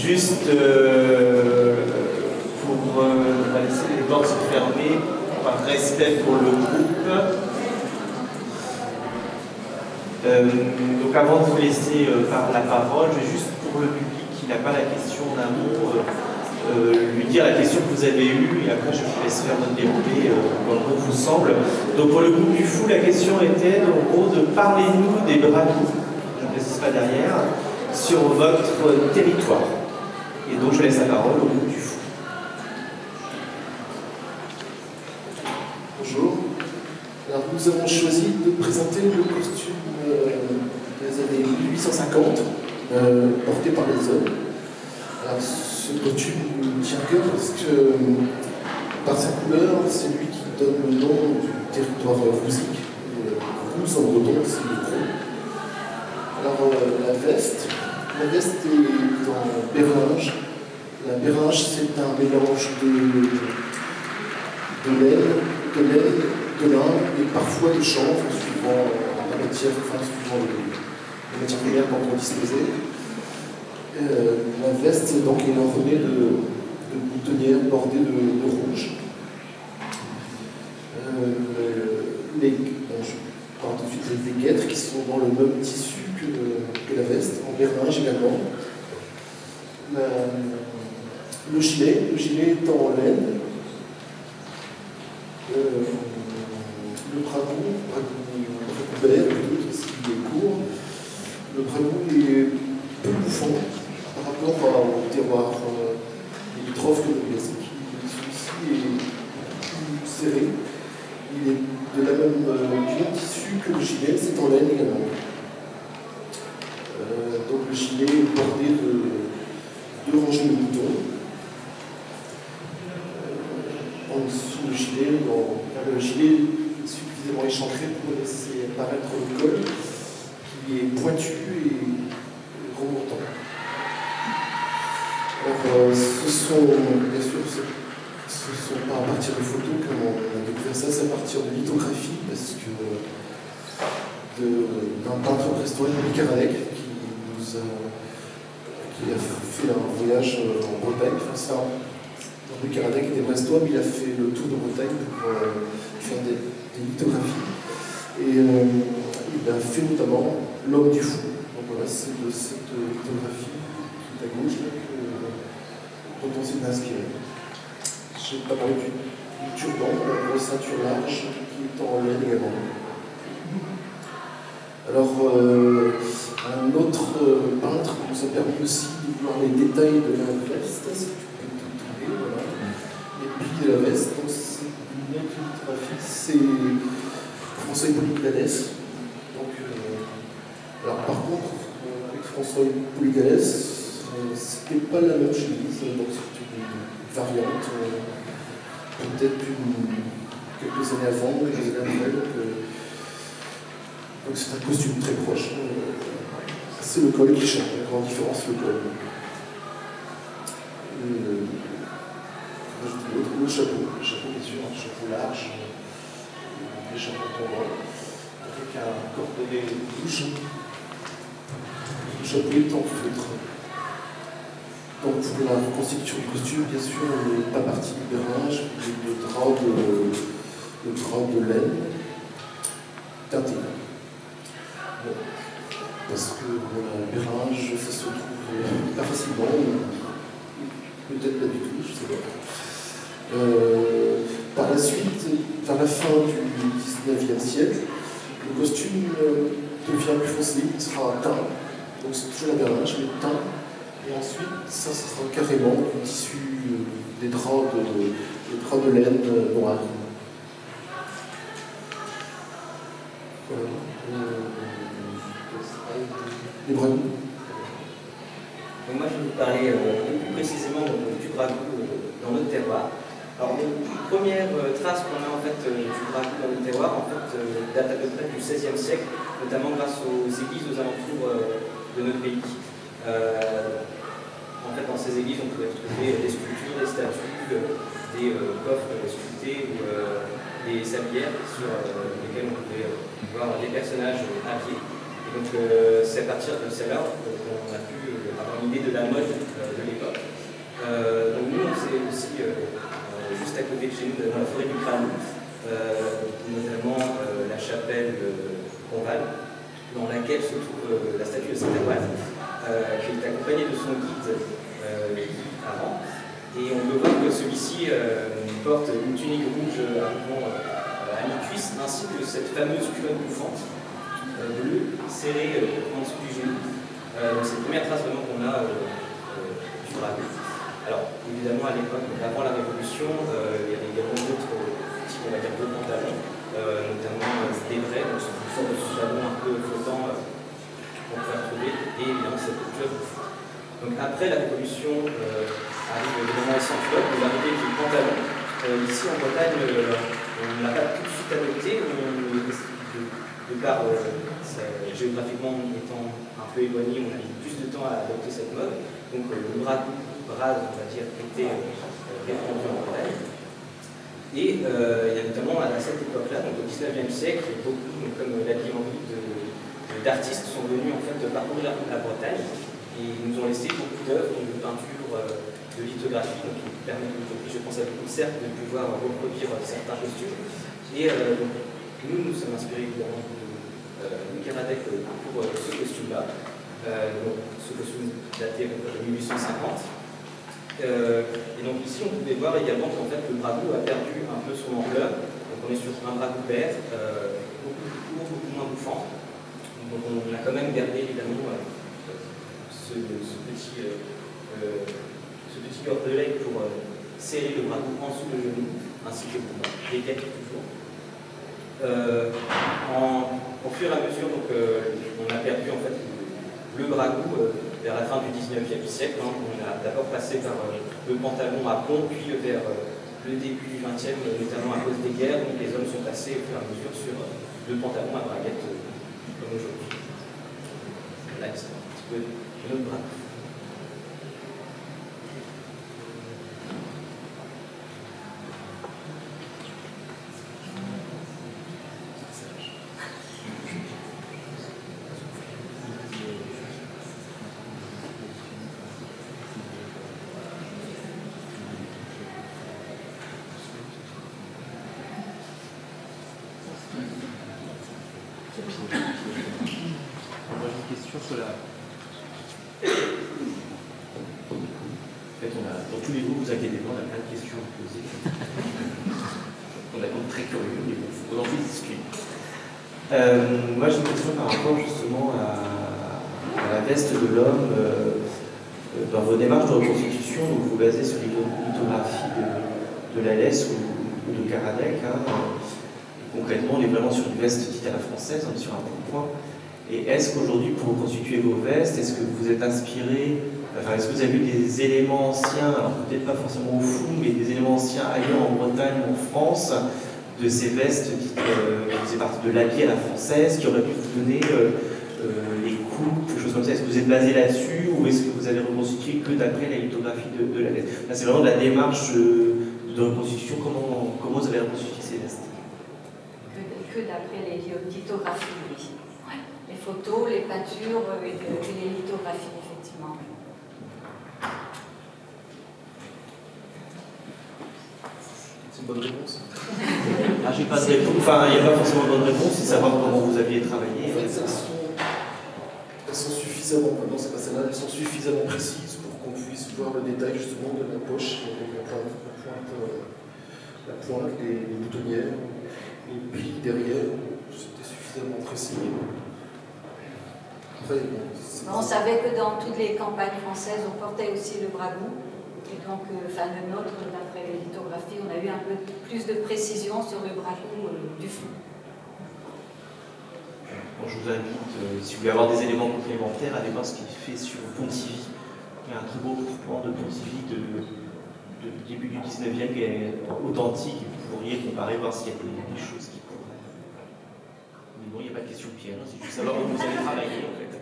Juste pour on va laisser les portes se fermer par respect pour le groupe. Donc avant de vous laisser la parole, je vais juste pour le public qui n'a pas la question en amont, lui dire la question que vous avez eue et après je vous laisse faire notre déroulé comme bon vous semble. Donc pour le groupe du fou, la question était en gros de parlez-nous des bracous, je ne précise pas derrière, sur votre territoire. Et donc je laisse la parole au groupe du fou. Bonjour. Alors nous avons choisi de présenter le costume des années 1850 porté par les hommes. Alors, ce costume nous tient à cœur parce que par sa couleur, c'est lui qui donne le nom du territoire rousique. Rousse en breton, c'est le gros. Alors la veste est en béringe. La béringe, c'est un mélange de laine, de lin et parfois de chanvre, suivant la matière, suivant les matières premières dont on disposait. La veste donc, est ornée de boutonnières bordées de rouge. Je parle tout de suite des guêtres qui sont dans le même tissu que la veste, en béringe également. Le gilet est en laine. Le bragou vert, qui est court. Le bragou est peu bouffant par rapport au terroir limitrophe de Béziers. Celui-ci est plus serré. Il est du même tissu que le gilet, c'est en laine également. Donc le gilet est bordé de 2 rangées de boutons. En dessous du gilet, le gilet est suffisamment échancré pour laisser apparaître le col, qui est pointu et remontant. Alors, ce sont pas à partir de photos qu'on a découvert ça, c'est à partir de lithographie, parce que d'un peintre brestois, Louis Caradec, qui a fait un voyage en Bretagne. Louis Caradec était brestois, mais il a fait le tour de Bretagne pour faire des lithographies. Et il a fait notamment L'homme du fou. Donc voilà, c'est de cette lithographie qui est à gauche dont on s'est inspiré. Je n'ai pas parlé du turban, la grosse ceinture large qui est en laine également. Alors, un autre peintre nous a permis aussi de voir les détails de la veste. Voilà. Et puis de la veste, donc c'est une autre lithographie, c'est François Hippolyte Galès. Donc, alors par contre, avec François Hippolyte Galès, c'était pas la même chemise, donc c'est une variante, peut-être quelques années avant, quelques années après. Donc c'est un costume très proche. C'est le col qui change, la grande différence, le col. Le chapeau bien sûr, un chapeau large, légèrement tombant, avec un cordelet rouge. Le chapeau est en feutre. Donc pour la reconstitution du costume, bien sûr, on n'est pas parti du béringe, mais de drap de laine teinté. Bon. Parce que le béringe, ça se trouve pas facilement, peut-être pas du tout, je ne sais pas. Par la suite, vers la fin du XIXe siècle, le costume devient plus foncé, il sera teint, donc c'est toujours la béringe, mais teint, et ensuite ça sera carrément du tissu, des draps de laine noire. Voilà. Les bragous. Donc moi je vais vous parler plus précisément du bragou dans notre terroir. Alors les premières traces qu'on a en fait du bragou dans notre terroir datent à peu près du XVIe siècle, notamment grâce aux églises aux alentours de notre pays. En fait dans ces églises on pouvait retrouver des sculptures, des statues, des coffres sculptés ou des sablières sur lesquelles on pouvait voir des personnages habillés. Et donc c'est à partir de celle-là qu'on a pu avoir une idée de la mode de l'époque. qui est accompagné de son guide avant. Et on peut voir que celui-ci porte une tunique rouge à mi-cuisse, ainsi que cette fameuse culotte bouffante bleue serrée en dessous du genou. Donc c'est la première trace vraiment qu'on a du dragon. Alors évidemment à l'époque, avant la Révolution, il y avait également d'autres types, on va dire, de pantalons, notamment des vrais, donc c'est une sorte de sous-vêtement un peu flottant qu'on peut retrouver, et évidemment cette culotte bouffante. Donc après la Révolution arrive évidemment sans culotte, de l'arrivée du pantalon. Ici en Bretagne, on ne l'a pas tout de suite adopté, de par géographiquement étant un peu éloigné, on a mis plus de temps à adopter cette mode. Donc le brade, on va dire, était répandu en Bretagne. Et il y a notamment à cette époque-là, donc au XIXe siècle, beaucoup, comme l'a dit Henri, d'artistes sont venus en fait parcourir la Bretagne et ils nous ont laissé beaucoup d'œuvres de peinture, de lithographie, donc qui permettent aujourd'hui, je pense à beaucoup de cercles, de pouvoir reproduire certains costumes. Et nous sommes inspirés évidemment de Karadec pour ce costume-là. Donc, ce costume daté de 1850. Et donc ici, on pouvait voir également qu'en fait, le bragou a perdu un peu son ampleur. Donc on est sur un bragou vert, beaucoup plus court, beaucoup moins bouffant. Donc on a quand même gardé évidemment ce petit cordelet pour serrer le bragou en dessous du genou, ainsi que pour les guêtres toujours. Au fur et à mesure, donc, on a perdu en fait le bragou vers la fin du XIXe siècle. On a d'abord passé par le pantalon à pont, puis vers le début du XXe, notamment à cause des guerres, où les hommes sont passés au fur et à mesure sur le pantalon à braguette, comme aujourd'hui. Là, c'est un petit peu notre bragou. Moi j'ai une question sur la. En fait, dans tous les groupes, vous inquiétez pas, on a plein de questions à poser. On a donc très curieux, mais bon, faut en discuter. Moi j'ai une question par rapport justement à la veste de l'homme. Dans vos démarches de reconstitution, vous vous basez sur les lithographies de Lalès ou de Karadec. Concrètement, on est vraiment sur une veste dite à la française, on est sur un pourpoint. Et est-ce qu'aujourd'hui, pour reconstituer vos vestes, est-ce que vous êtes inspiré, est-ce que vous avez eu des éléments anciens, alors peut-être pas forcément au fond, mais des éléments anciens ailleurs en Bretagne ou en France, de ces vestes dites, qui faisaient partie de l'habit à la française, qui auraient pu vous donner les coupes, quelque chose comme ça? Est-ce que vous êtes basé là-dessus, ou est-ce que vous avez reconstitué que d'après la lithographie de la veste? Là, c'est vraiment de la démarche de reconstitution, comment vous avez reconstitué ces vestes? Que d'après les lithographies, oui. Les photos, les peintures et les lithographies, effectivement. C'est une bonne réponse. J'ai pas de réponse. Enfin, il n'y a pas forcément de bonne réponse, c'est savoir comment vous aviez travaillé. En fait, elles sont suffisamment, non, c'est pas celle-là, elles sont suffisamment précises pour qu'on puisse voir le détail justement de la poche, avec la pointe, les boutonnières. Et puis derrière, c'était suffisamment précis. Après, on savait que dans toutes les campagnes françaises, on portait aussi le bragou. Et donc, le nôtre, d'après les lithographies, on a eu un peu plus de précision sur le bragou du fond. Bon, je vous invite, si vous voulez avoir des éléments complémentaires, à aller voir ce qui est fait sur Pontivy. Il y a un très beau pourpoint de Pontivy de début du 19e qui est authentique. Vous pourriez comparer, voir s'il y a des choses qui pourraient. Mais bon, il n'y a pas de question piège, c'est juste savoir où vous allez travailler en fait.